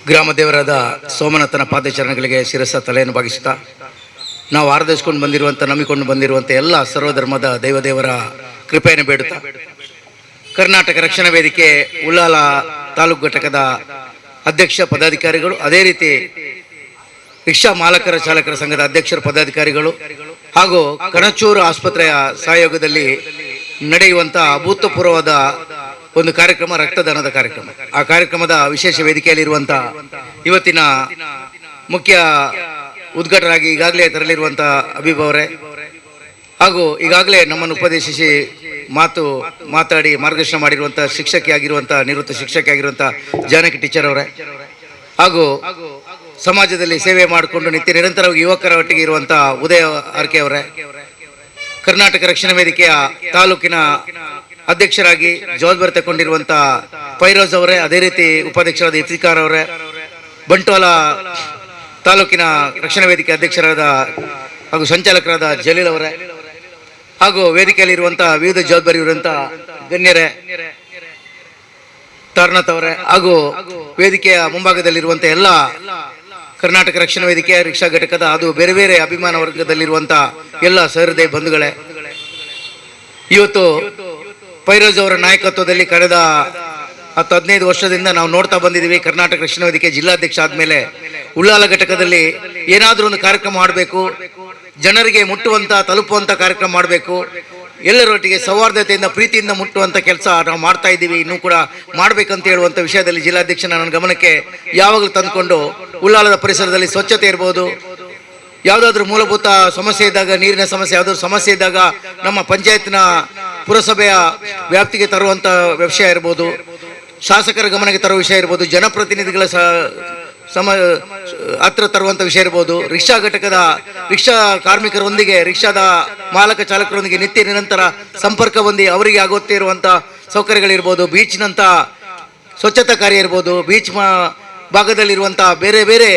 ಗ್ರಾಮ ದೇವರಾದ ಸೋಮನಾಥನ ಪಾದಚರಣಗಳಿಗೆ ಶಿರಸ ತಲೆಯನ್ನು ಭಾಗಿಸುತ್ತಾ ನಾವು ಆರಾಧಿಸಿಕೊಂಡು ಬಂದಿರುವಂಥ ನಂಬಿಕೊಂಡು ಬಂದಿರುವಂಥ ಎಲ್ಲ ಸರ್ವಧರ್ಮದ ದೇವದೇವರ ಕೃಪೆಯನ್ನು ಬೇಡುತ್ತಾ ಕರ್ನಾಟಕ ರಕ್ಷಣಾ ವೇದಿಕೆ ಉಳ್ಳಾಲ ತಾಲೂಕು ಘಟಕದ ಅಧ್ಯಕ್ಷ ಪದಾಧಿಕಾರಿಗಳು, ಅದೇ ರೀತಿ ರಿಕ್ಷಾ ಮಾಲಕರ ಚಾಲಕರ ಸಂಘದ ಅಧ್ಯಕ್ಷರ ಪದಾಧಿಕಾರಿಗಳು ಹಾಗೂ ಕಣಚೂರು ಆಸ್ಪತ್ರೆಯ ಸಹಯೋಗದಲ್ಲಿ ನಡೆಯುವಂಥ ಅಭೂತಪೂರ್ವವಾದ ಒಂದು ಕಾರ್ಯಕ್ರಮ, ರಕ್ತದಾನದ ಕಾರ್ಯಕ್ರಮ. ಆ ಕಾರ್ಯಕ್ರಮದ ವಿಶೇಷ ವೇದಿಕೆಯಲ್ಲಿರುವಂಥ ಇವತ್ತಿನ ಮುಖ್ಯ ಉದ್ಘಾಟಕರಾಗಿ ಈಗಾಗಲೇ ತರಲಿರುವಂಥ ಅಭಿಭವ್ ಅವರೇ ಹಾಗೂ ಈಗಾಗಲೇ ನಮ್ಮನ್ನು ಉಪದೇಶಿಸಿ ಮಾತಾಡಿ ಮಾರ್ಗದರ್ಶನ ಮಾಡಿರುವಂಥ ಶಿಕ್ಷಕಿಯಾಗಿರುವಂಥ ನಿವೃತ್ತ ಶಿಕ್ಷಕಿಯಾಗಿರುವಂಥ ಜಾನಕಿ ಟೀಚರ್ ಅವರೇ ಹಾಗೂ ಸಮಾಜದಲ್ಲಿ ಸೇವೆ ಮಾಡಿಕೊಂಡು ನಿತ್ಯ ನಿರಂತರವಾಗಿ ಯುವಕರ ಒಟ್ಟಿಗೆ ಇರುವಂಥ ಉದಯ ಆರ್ಕೆ ಅವರೇ, ಕರ್ನಾಟಕ ರಕ್ಷಣಾ ವೇದಿಕೆಯ ತಾಲೂಕಿನ ಅಧ್ಯಕ್ಷರಾಗಿ ಜವಾಬ್ದಾರಿ ತಗೊಂಡಿರುವಂಥ ಫೈರೋಜ್ ಅವರೇ, ಅದೇ ರೀತಿ ಉಪಾಧ್ಯಕ್ಷರಾದ ಇಫ್ತಿಕಾರ್ ಅವರೇ, ಬಂಟ್ವಾಳ ತಾಲೂಕಿನ ರಕ್ಷಣಾ ವೇದಿಕೆ ಅಧ್ಯಕ್ಷರಾದ ಹಾಗೂ ಸಂಚಾಲಕರಾದ ಜಲೀಲ್ ಅವರೇ ಹಾಗೂ ವೇದಿಕೆಯಲ್ಲಿರುವಂಥ ವಿವಿಧ ಜವಾಬ್ದಾರಿ ಇರುವಂಥ ಗಣ್ಯರೇ, ತಾರನಾಥ್ ಅವರೇ ಹಾಗೂ ವೇದಿಕೆಯ ಮುಂಭಾಗದಲ್ಲಿರುವಂಥ ಎಲ್ಲ ಕರ್ನಾಟಕ ರಕ್ಷಣಾ ವೇದಿಕೆಯ ರಿಕ್ಷಾ ಘಟಕದ ಅದು ಬೇರೆ ಬೇರೆ ಅಭಿಮಾನ ವರ್ಗದಲ್ಲಿರುವಂಥ ಎಲ್ಲ ಸಹೃದಯ ಬಂಧುಗಳೇ, ಇವತ್ತು ಫೈರೋಜ್ ಅವರ ನಾಯಕತ್ವದಲ್ಲಿ ಕಳೆದ 10-15 ವರ್ಷದಿಂದ ನಾವು ನೋಡ್ತಾ ಬಂದಿದ್ದೀವಿ. ಕರ್ನಾಟಕ ರಕ್ಷಣಾ ವೇದಿಕೆ ಜಿಲ್ಲಾಧ್ಯಕ್ಷ ಆದಮೇಲೆ ಉಳ್ಳಾಲ ಘಟಕದಲ್ಲಿ ಏನಾದರೂ ಒಂದು ಕಾರ್ಯಕ್ರಮ ಮಾಡಬೇಕು, ಜನರಿಗೆ ಮುಟ್ಟುವಂಥ ತಲುಪುವಂಥ ಕಾರ್ಯಕ್ರಮ ಮಾಡಬೇಕು, ಎಲ್ಲರೊಟ್ಟಿಗೆ ಸೌಹಾರ್ದತೆಯಿಂದ ಪ್ರೀತಿಯಿಂದ ಮುಟ್ಟುವಂಥ ಕೆಲಸ ನಾವು ಮಾಡ್ತಾ ಇದ್ದೀವಿ, ಇನ್ನೂ ಕೂಡ ಮಾಡಬೇಕಂತ ಹೇಳುವಂಥ ವಿಷಯದಲ್ಲಿ ಜಿಲ್ಲಾಧ್ಯಕ್ಷ ನನ್ನ ಗಮನಕ್ಕೆ ಯಾವಾಗಲೂ ತಂದುಕೊಂಡು ಉಳ್ಳಾಲದ ಪರಿಸರದಲ್ಲಿ ಸ್ವಚ್ಛತೆ ಇರ್ಬೋದು, ಯಾವುದಾದ್ರೂ ಮೂಲಭೂತ ಸಮಸ್ಯೆ ಇದ್ದಾಗ, ನೀರಿನ ಸಮಸ್ಯೆ ಯಾವುದಾದ್ರೂ ಸಮಸ್ಯೆ ಇದ್ದಾಗ ನಮ್ಮ ಪಂಚಾಯತ್ನ ಪುರಸಭೆಯ ವ್ಯಾಪ್ತಿಗೆ ತರುವಂಥ ವಿಷಯ ಇರ್ಬೋದು, ಶಾಸಕರ ಗಮನಕ್ಕೆ ತರುವ ವಿಷಯ ಇರ್ಬೋದು, ಜನಪ್ರತಿನಿಧಿಗಳ ಹತ್ರ ತರುವಂಥ ವಿಷಯ ಇರ್ಬೋದು, ರಿಕ್ಷಾ ಘಟಕದ ರಿಕ್ಷಾ ಕಾರ್ಮಿಕರೊಂದಿಗೆ ರಿಕ್ಷಾದ ಮಾಲಕ ಚಾಲಕರೊಂದಿಗೆ ನಿತ್ಯ ನಿರಂತರ ಸಂಪರ್ಕ ಹೊಂದಿ ಅವರಿಗೆ ಆಗುತ್ತಿರುವಂಥ ಸೌಕರ್ಯಗಳಿರ್ಬೋದು, ಬೀಚ್ನಂಥ ಸ್ವಚ್ಛತಾ ಕಾರ್ಯ ಇರ್ಬೋದು, ಬೀಚ್ ಭಾಗದಲ್ಲಿರುವಂಥ ಬೇರೆ ಬೇರೆ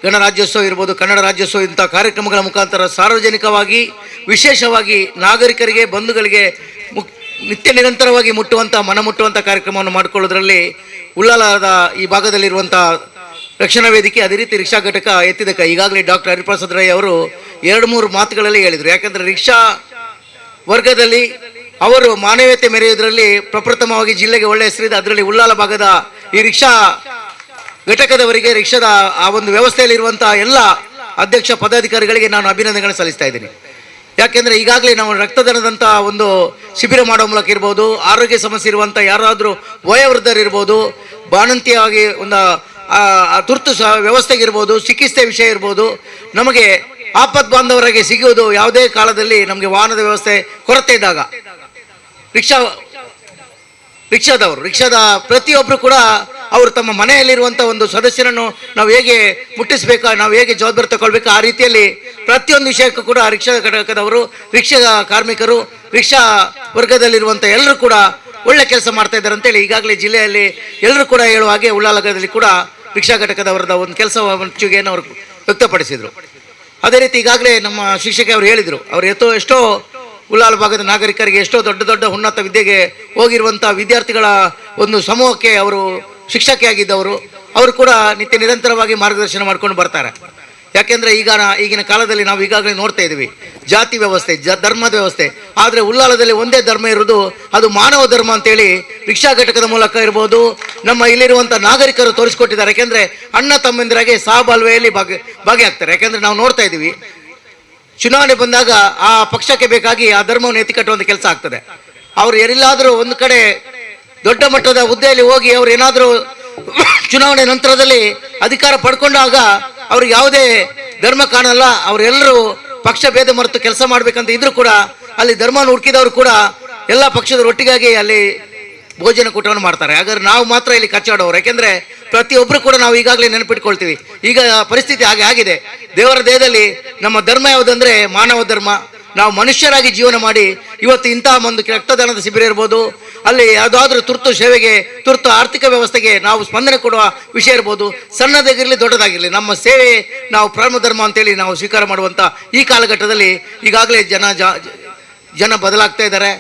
ಗಣರಾಜ್ಯೋತ್ಸವ ಇರ್ಬೋದು, ಕನ್ನಡ ರಾಜ್ಯೋತ್ಸವ ಇಂಥ ಕಾರ್ಯಕ್ರಮಗಳ ಮುಖಾಂತರ ಸಾರ್ವಜನಿಕವಾಗಿ ವಿಶೇಷವಾಗಿ ನಾಗರಿಕರಿಗೆ ಬಂಧುಗಳಿಗೆ ನಿತ್ಯ ನಿರಂತರವಾಗಿ ಮನ ಮುಟ್ಟುವಂಥ ಕಾರ್ಯಕ್ರಮವನ್ನು ಮಾಡಿಕೊಳ್ಳೋದ್ರಲ್ಲಿ ಉಳ್ಳಾಲದ ಈ ಭಾಗದಲ್ಲಿರುವಂಥ ರಕ್ಷಣಾ ವೇದಿಕೆ ಅದೇ ರೀತಿ ರಿಕ್ಷಾ ಘಟಕ ಎತ್ತಿದ ಕೈ. ಈಗಾಗಲೇ ಡಾಕ್ಟರ್ ಹರಿಪ್ರಸಾದ್ ರೈ ಅವರು 2-3 ಮಾತುಗಳಲ್ಲಿ ಹೇಳಿದರು. ಯಾಕಂದರೆ ರಿಕ್ಷಾ ವರ್ಗದಲ್ಲಿ ಅವರು ಮಾನವೀಯತೆ ಮೆರೆಯುವುದರಲ್ಲಿ ಪ್ರಪ್ರಥಮವಾಗಿ ಜಿಲ್ಲೆಗೆ ಒಳ್ಳೆಯ ಹೆಸರಿದೆ. ಅದರಲ್ಲಿ ಉಳ್ಳಾಲ ಭಾಗದ ಈ ರಿಕ್ಷಾ ಘಟಕದವರಿಗೆ ರಿಕ್ಷಾದ ಆ ಒಂದು ವ್ಯವಸ್ಥೆಯಲ್ಲಿರುವಂಥ ಎಲ್ಲ ಅಧ್ಯಕ್ಷ ಪದಾಧಿಕಾರಿಗಳಿಗೆ ನಾನು ಅಭಿನಂದನೆಗಳನ್ನು ಸಲ್ಲಿಸ್ತಾ ಇದ್ದೀನಿ. ಯಾಕೆಂದರೆ ಈಗಾಗಲೇ ನಾವು ರಕ್ತದಾನದಂಥ ಒಂದು ಶಿಬಿರ ಮಾಡೋ ಮೂಲಕ ಇರ್ಬೋದು, ಆರೋಗ್ಯ ಸಮಸ್ಯೆ ಇರುವಂಥ ಯಾರಾದರೂ ವಯೋವೃದ್ಧರಿರ್ಬೋದು, ಬಾಣಂತಿಯಾಗಿ ಒಂದು ತುರ್ತು ವ್ಯವಸ್ಥೆಗಿರ್ಬೋದು, ಚಿಕಿತ್ಸೆ ವಿಷಯ ಇರ್ಬೋದು, ನಮಗೆ ಆಪತ್ ಬಾಂಧವರಾಗಿ ಸಿಗುವುದು ಯಾವುದೇ ಕಾಲದಲ್ಲಿ ನಮಗೆ ವಾಹನದ ವ್ಯವಸ್ಥೆ ಕೊರತೆ ಇದ್ದಾಗ ರಿಕ್ಷಾದ ಪ್ರತಿಯೊಬ್ಬರು ಕೂಡ ಅವರು ತಮ್ಮ ಮನೆಯಲ್ಲಿರುವಂಥ ಒಂದು ಸದಸ್ಯರನ್ನು ನಾವು ಹೇಗೆ ಮುಟ್ಟಿಸಬೇಕಾ, ನಾವು ಹೇಗೆ ಜವಾಬ್ದಾರಿ ತಗೊಳ್ಬೇಕು, ಆ ರೀತಿಯಲ್ಲಿ ಪ್ರತಿಯೊಂದು ವಿಷಯಕ್ಕೂ ಕೂಡ ರಿಕ್ಷಾ ಘಟಕದವರು, ರಿಕ್ಷಾ ಕಾರ್ಮಿಕರು, ರಿಕ್ಷಾ ವರ್ಗದಲ್ಲಿರುವಂಥ ಎಲ್ಲರೂ ಕೂಡ ಒಳ್ಳೆ ಕೆಲಸ ಮಾಡ್ತಾ ಇದ್ದಾರೆ ಅಂತೇಳಿ ಈಗಾಗಲೇ ಜಿಲ್ಲೆಯಲ್ಲಿ ಎಲ್ಲರೂ ಕೂಡ ಹೇಳುವ ಹಾಗೆ ಉಳ್ಳಾಲದಲ್ಲಿ ಕೂಡ ರಿಕ್ಷಾ ಘಟಕದವರದ ಒಂದು ಕೆಲಸ ಮೆಚ್ಚುಗೆಯನ್ನು ಅವರು ವ್ಯಕ್ತಪಡಿಸಿದರು. ಅದೇ ರೀತಿ ಈಗಾಗಲೇ ನಮ್ಮ ಶಿಕ್ಷಕಿ ಅವರು ಹೇಳಿದರು, ಅವರು ಎಷ್ಟೋ ಉಳ್ಳಾಲ ಭಾಗದ ನಾಗರಿಕರಿಗೆ ಎಷ್ಟೋ ದೊಡ್ಡ ದೊಡ್ಡ ಉನ್ನತ ವಿದ್ಯೆಗೆ ಹೋಗಿರುವಂಥ ವಿದ್ಯಾರ್ಥಿಗಳ ಒಂದು ಸಮೂಹಕ್ಕೆ ಅವರು ಶಿಕ್ಷಕಿಯಾಗಿದ್ದವರು, ಅವರು ಕೂಡ ನಿತ್ಯ ನಿರಂತರವಾಗಿ ಮಾರ್ಗದರ್ಶನ ಮಾಡ್ಕೊಂಡು ಬರ್ತಾರೆ. ಯಾಕೆಂದರೆ ಈಗಿನ ಕಾಲದಲ್ಲಿ ನಾವು ಈಗಾಗಲೇ ನೋಡ್ತಾ ಇದ್ದೀವಿ ಜಾತಿ ವ್ಯವಸ್ಥೆ, ಧರ್ಮದ ವ್ಯವಸ್ಥೆ. ಆದರೆ ಉಳ್ಳಾಲದಲ್ಲಿ ಒಂದೇ ಧರ್ಮ ಇರೋದು, ಅದು ಮಾನವ ಧರ್ಮ ಅಂತೇಳಿ ರಿಕ್ಷಾ ಘಟಕದ ಮೂಲಕ ಇರ್ಬೋದು, ನಮ್ಮ ಇಲ್ಲಿರುವಂಥ ನಾಗರಿಕರು ತೋರಿಸ್ಕೊಟ್ಟಿದ್ದಾರೆ. ಯಾಕೆಂದರೆ ಅಣ್ಣ ತಮ್ಮಂದಿರಾಗೆ ಸಹಬಾಳ್ವೆಯಲ್ಲಿ ಭಾಗಿಯಾಗ್ತಾರೆ. ಯಾಕೆಂದರೆ ನಾವು ನೋಡ್ತಾ ಇದ್ದೀವಿ ಚುನಾವಣೆ ಬಂದಾಗ ಆ ಪಕ್ಷಕ್ಕೆ ಬೇಕಾಗಿ ಆ ಧರ್ಮವನ್ನು ಎತ್ತಿಕಟ್ಟುವಂಥ ಕೆಲಸ ಆಗ್ತದೆ. ಅವರು ಎಲ್ಲಾದರೂ ಒಂದು ಕಡೆ ದೊಡ್ಡ ಮಟ್ಟದ ಹುದ್ದೆಯಲ್ಲಿ ಹೋಗಿ ಅವ್ರು ಏನಾದರೂ ಚುನಾವಣೆ ನಂತರದಲ್ಲಿ ಅಧಿಕಾರ ಪಡ್ಕೊಂಡಾಗ ಅವ್ರಿಗೆ ಯಾವುದೇ ಧರ್ಮ ಕಾಣಲ್ಲ. ಅವರೆಲ್ಲರೂ ಪಕ್ಷ ಭೇದ ಮರೆತು ಕೆಲಸ ಮಾಡ್ಬೇಕಂತ ಇದ್ರು ಕೂಡ ಅಲ್ಲಿ ಧರ್ಮವನ್ನು ಹುಡುಕಿದವರು ಕೂಡ ಎಲ್ಲ ಪಕ್ಷದ ಒಟ್ಟಿಗಾಗಿ ಅಲ್ಲಿ ಭೋಜನ ಕೂಟವನ್ನು ಮಾಡ್ತಾರೆ. ಹಾಗಾದ್ರೆ ನಾವು ಮಾತ್ರ ಇಲ್ಲಿ ಕಚ್ಚಾಡೋರು. ಯಾಕೆಂದರೆ ಪ್ರತಿಯೊಬ್ಬರು ಕೂಡ ನಾವು ಈಗಾಗಲೇ ನೆನಪಿಟ್ಕೊಳ್ತೀವಿ. ಈಗ ಪರಿಸ್ಥಿತಿ ಹಾಗೆ ಆಗಿದೆ. ದೇವರ ದೇಹದಲ್ಲಿ ನಮ್ಮ ಧರ್ಮ ಯಾವುದಂದರೆ ಮಾನವ ಧರ್ಮ. ನಾವು ಮನುಷ್ಯರಾಗಿ ಜೀವನ ಮಾಡಿ ಇವತ್ತು ಇಂತಹ ಒಂದು ರಕ್ತದಾನದ ಶಿಬಿರ ಇರ್ಬೋದು, ಅಲ್ಲಿ ಯಾವುದಾದ್ರೂ ತುರ್ತು ಸೇವೆಗೆ, ತುರ್ತು ಆರ್ಥಿಕ ವ್ಯವಸ್ಥೆಗೆ ನಾವು ಸ್ಪಂದನೆ ಕೊಡುವ ವಿಷಯ ಇರ್ಬೋದು, ಸಣ್ಣದಾಗಿರಲಿ ದೊಡ್ಡದಾಗಿರಲಿ ನಮ್ಮ ಸೇವೆ ನಾವು ಪರಮ ಧರ್ಮ ಅಂತೇಳಿ ನಾವು ಸ್ವೀಕಾರ ಮಾಡುವಂಥ ಈ ಕಾಲಘಟ್ಟದಲ್ಲಿ ಈಗಾಗಲೇ ಜನ ಬದಲಾಗ್ತಾ ಇದ್ದಾರೆ,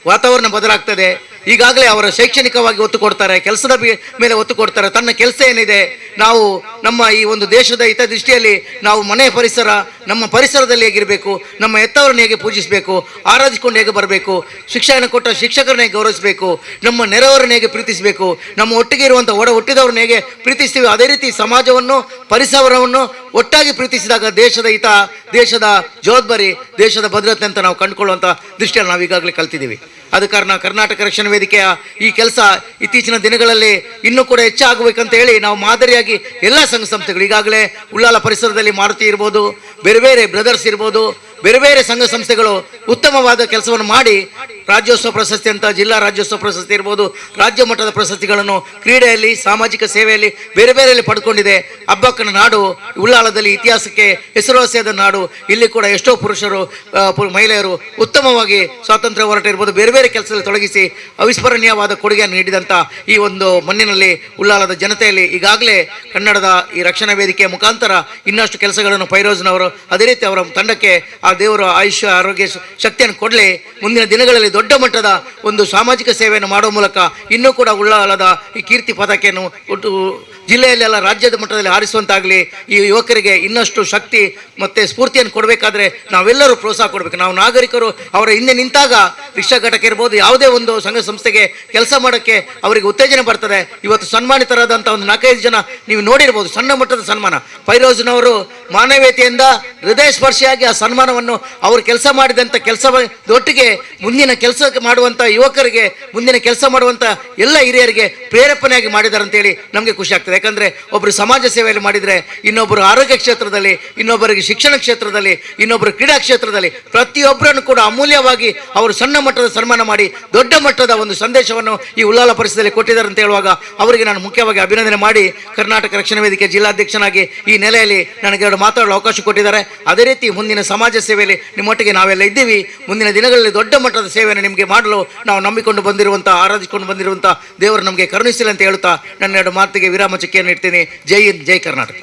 ವಾತಾವರಣ ಬದಲಾಗ್ತದೆ. ಈಗಾಗಲೇ ಅವರ ಶೈಕ್ಷಣಿಕವಾಗಿ ಒತ್ತು ಕೊಡ್ತಾರೆ, ಕೆಲಸದ ಮೇಲೆ ಒತ್ತು ಕೊಡ್ತಾರೆ. ತನ್ನ ಕೆಲಸ ಏನಿದೆ, ನಾವು ನಮ್ಮ ಈ ಒಂದು ದೇಶದ ಹಿತದೃಷ್ಟಿಯಲ್ಲಿ ನಾವು ಮನೆಯ ಪರಿಸರ, ನಮ್ಮ ಪರಿಸರದಲ್ಲಿ ಹೇಗಿರಬೇಕು, ನಮ್ಮ ಹೆತ್ತವರನ್ನ ಹೇಗೆ ಪೂಜಿಸಬೇಕು, ಆರಾಧಿಸಿಕೊಂಡು ಹೇಗೆ ಬರಬೇಕು, ಶಿಕ್ಷಣ ಕೊಟ್ಟ ಶಿಕ್ಷಕರನ್ನ ಹೇಗೆ ಗೌರವಿಸಬೇಕು, ನಮ್ಮ ನೆರೆಯವರನ್ನ ಹೇಗೆ ಪ್ರೀತಿಸಬೇಕು, ನಮ್ಮ ಒಟ್ಟಿಗೆ ಇರುವಂಥ ಹುಟ್ಟಿದವ್ರನ್ನ ಹೇಗೆ ಪ್ರೀತಿಸ್ತೀವಿ, ಅದೇ ರೀತಿ ಸಮಾಜವನ್ನು ಪರಿಸರವನ್ನು ಒಟ್ಟಾಗಿ ಪ್ರೀತಿಸಿದಾಗ ದೇಶದ ಹಿತ, ದೇಶದ ಜವಾಬ್ದಾರಿ, ದೇಶದ ಭದ್ರತೆ ಅಂತ ನಾವು ಕಂಡುಕೊಳ್ಳುವಂಥ ದೃಷ್ಟಿಯಲ್ಲಿ ನಾವು ಈಗಾಗಲೇ ಕಲ್ತಿದ್ದೀವಿ. ಆದ ಕಾರಣ ಕರ್ನಾಟಕ ರಕ್ಷಣಾ ವೇದಿಕೆಯ ಈ ಕೆಲಸ ಇತ್ತೀಚಿನ ದಿನಗಳಲ್ಲಿ ಇನ್ನೂ ಕೂಡ ಹೆಚ್ಚಾಗಬೇಕಂತ ಹೇಳಿ ನಾವು ಮಾದರಿಯಾಗಿ ಎಲ್ಲ ಸಂಘ ಸಂಸ್ಥೆಗಳು ಈಗಾಗಲೇ ಉಳ್ಳಾಲ ಪರಿಸರದಲ್ಲಿ ಮಾರುತಿ ಇರ್ಬೋದು, ಬೇರೆ ಬೇರೆ ಬ್ರದರ್ಸ್ ಇರ್ಬೋದು, ಬೇರೆ ಬೇರೆ ಸಂಘ ಸಂಸ್ಥೆಗಳು ಉತ್ತಮವಾದ ಕೆಲಸವನ್ನು ಮಾಡಿ ರಾಜ್ಯೋತ್ಸವ ಪ್ರಶಸ್ತಿ ಅಂತ, ಜಿಲ್ಲಾ ರಾಜ್ಯೋತ್ಸವ ಪ್ರಶಸ್ತಿ ಇರ್ಬೋದು, ರಾಜ್ಯ ಮಟ್ಟದ ಪ್ರಶಸ್ತಿಗಳನ್ನು ಕ್ರೀಡೆಯಲ್ಲಿ, ಸಾಮಾಜಿಕ ಸೇವೆಯಲ್ಲಿ ಬೇರೆ ಬೇರೆಯಲ್ಲಿ ಪಡ್ಕೊಂಡಿದೆ. ಹಬ್ಬಕ್ಕನ ನಾಡು ಉಳ್ಳಾಲದಲ್ಲಿ ಇತಿಹಾಸಕ್ಕೆ ಹೆಸರುವಾಸಿಯಾದ ನಾಡು. ಇಲ್ಲಿ ಕೂಡ ಎಷ್ಟೋ ಪುರುಷರು, ಮಹಿಳೆಯರು ಉತ್ತಮವಾಗಿ ಸ್ವಾತಂತ್ರ್ಯ ಹೋರಾಟ ಇರ್ಬೋದು, ಬೇರೆ ಬೇರೆ ಕೆಲಸದಲ್ಲಿ ತೊಡಗಿಸಿ ಅವಿಸ್ಮರಣೀಯವಾದ ಕೊಡುಗೆಯನ್ನು ನೀಡಿದಂಥ ಈ ಒಂದು ಮಣ್ಣಿನಲ್ಲಿ ಉಳ್ಳಾಲದ ಜನತೆಯಲ್ಲಿ ಈಗಾಗಲೇ ಕನ್ನಡದ ಈ ರಕ್ಷಣಾ ವೇದಿಕೆಯ ಮುಖಾಂತರ ಇನ್ನಷ್ಟು ಕೆಲಸಗಳನ್ನು ಫೈರೋಜ್ನವರು, ಅದೇ ರೀತಿ ಅವರ ತಂಡಕ್ಕೆ ಆ ದೇವರು ಆಯುಷ್ಯ ಆರೋಗ್ಯ ಶಕ್ತಿಯನ್ನು ಕೊಡಲಿ. ಮುಂದಿನ ದಿನಗಳಲ್ಲಿ ದೊಡ್ಡ ಮಟ್ಟದ ಒಂದು ಸಾಮಾಜಿಕ ಸೇವೆಯನ್ನು ಮಾಡುವ ಮೂಲಕ ಇನ್ನೂ ಕೂಡ ಉಳ್ಳಾಲದ ಈ ಕೀರ್ತಿ ಪತಾಕೆಯನ್ನು ಒಟ್ಟು ಜಿಲ್ಲೆಯಲ್ಲೆಲ್ಲ ರಾಜ್ಯದ ಮಟ್ಟದಲ್ಲಿ ಹಾರಿಸುವಂತಾಗಲಿ. ಈ ಯುವಕರಿಗೆ ಇನ್ನಷ್ಟು ಶಕ್ತಿ ಮತ್ತು ಸ್ಫೂರ್ತಿಯನ್ನು ಕೊಡಬೇಕಾದ್ರೆ ನಾವೆಲ್ಲರೂ ಪ್ರೋತ್ಸಾಹ ಕೊಡಬೇಕು. ನಾವು ನಾಗರಿಕರು ಅವರ ಹಿಂದೆ ನಿಂತಾಗ ರಿಕ್ಷಾ ಘಟಕ ಇರ್ಬೋದು, ಯಾವುದೇ ಒಂದು ಸಂಘ ಸಂಸ್ಥೆಗೆ ಕೆಲಸ ಮಾಡೋಕ್ಕೆ ಅವರಿಗೆ ಉತ್ತೇಜನ ಬರ್ತದೆ. ಇವತ್ತು ಸನ್ಮಾನಿತರಾದಂಥ ಒಂದು 4-5 ಜನ ನೀವು ನೋಡಿರ್ಬೋದು, ಸಣ್ಣ ಮಟ್ಟದ ಸನ್ಮಾನ. ಫೈರೋಜ್ನವರು ಮಾನವೀಯತೆಯಿಂದ ಹೃದಯ ಸ್ಪರ್ಶಿಯಾಗಿ ಆ ಸನ್ಮಾನವನ್ನು ಅವರು ಕೆಲಸ ಮಾಡಿದಂಥ ಕೆಲಸದೊಟ್ಟಿಗೆ ಮುಂದಿನ ಕೆಲಸ ಮಾಡುವಂಥ ಯುವಕರಿಗೆ, ಮುಂದಿನ ಕೆಲಸ ಮಾಡುವಂಥ ಎಲ್ಲ ಹಿರಿಯರಿಗೆ ಪ್ರೇರೇಪಣೆಯಾಗಿ ಮಾಡಿದ್ದಾರೆ ಅಂತೇಳಿ ನಮಗೆ ಖುಷಿ ಆಗ್ತದೆ. ಯಾಕಂದರೆ ಒಬ್ಬರು ಸಮಾಜ ಸೇವೆಯಲ್ಲಿ ಮಾಡಿದರೆ, ಇನ್ನೊಬ್ಬರು ಆರೋಗ್ಯ ಕ್ಷೇತ್ರದಲ್ಲಿ, ಇನ್ನೊಬ್ಬರಿಗೆ ಶಿಕ್ಷಣ ಕ್ಷೇತ್ರದಲ್ಲಿ, ಇನ್ನೊಬ್ಬರು ಕ್ರೀಡಾ ಕ್ಷೇತ್ರದಲ್ಲಿ ಪ್ರತಿಯೊಬ್ಬರನ್ನು ಕೂಡ ಅಮೂಲ್ಯವಾಗಿ ಅವರು ಸಣ್ಣ ಮಟ್ಟದ ಸನ್ಮಾನ ಮಾಡಿ ದೊಡ್ಡ ಮಟ್ಟದ ಒಂದು ಸಂದೇಶವನ್ನು ಈ ಉಳ್ಳಾಲ ಪರಿಸರದಲ್ಲಿ ಕೊಟ್ಟಿದ್ದಾರೆ ಅಂತ ಹೇಳುವಾಗ ಅವರಿಗೆ ನಾನು ಮುಖ್ಯವಾಗಿ ಅಭಿನಂದನೆ ಮಾಡಿ, ಕರ್ನಾಟಕ ರಕ್ಷಣಾ ವೇದಿಕೆ ಜಿಲ್ಲಾಧ್ಯಕ್ಷನಾಗಿ ಈ ನೆಲೆಯಲ್ಲಿ ನನಗೆ ಎರಡು ಮಾತಾಡಲು ಅವಕಾಶ ಕೊಟ್ಟಿದ್ದಾರೆ. ಅದೇ ರೀತಿ ಮುಂದಿನ ಸಮಾಜ ಸೇವೆಯಲ್ಲಿ ನಿಮ್ಮೊಟ್ಟಿಗೆ ನಾವೆಲ್ಲ ಇದ್ದೀವಿ. ಮುಂದಿನ ದಿನಗಳಲ್ಲಿ ದೊಡ್ಡ ಮಟ್ಟದ ಸೇವೆಯನ್ನು ನಿಮಗೆ ಮಾಡಲು ನಾವು ನಂಬಿಕೊಂಡು ಬಂದಿರುವಂಥ, ಆರಾಧಿಸಿಕೊಂಡು ಬಂದಿರುವಂಥ ದೇವರು ನಮಗೆ ಕರುಣಿಸಲಿ ಅಂತ ಹೇಳುತ್ತಾ ನನ್ನ ಎರಡು ಮಾತಿಗೆ ವಿರಾಮ ಚಿಕ್ಕಿಯನ್ನು ಇಡ್ತೀನಿ. ಜೈ ಹಿಂದ್, ಜೈ ಕರ್ನಾಟಕ.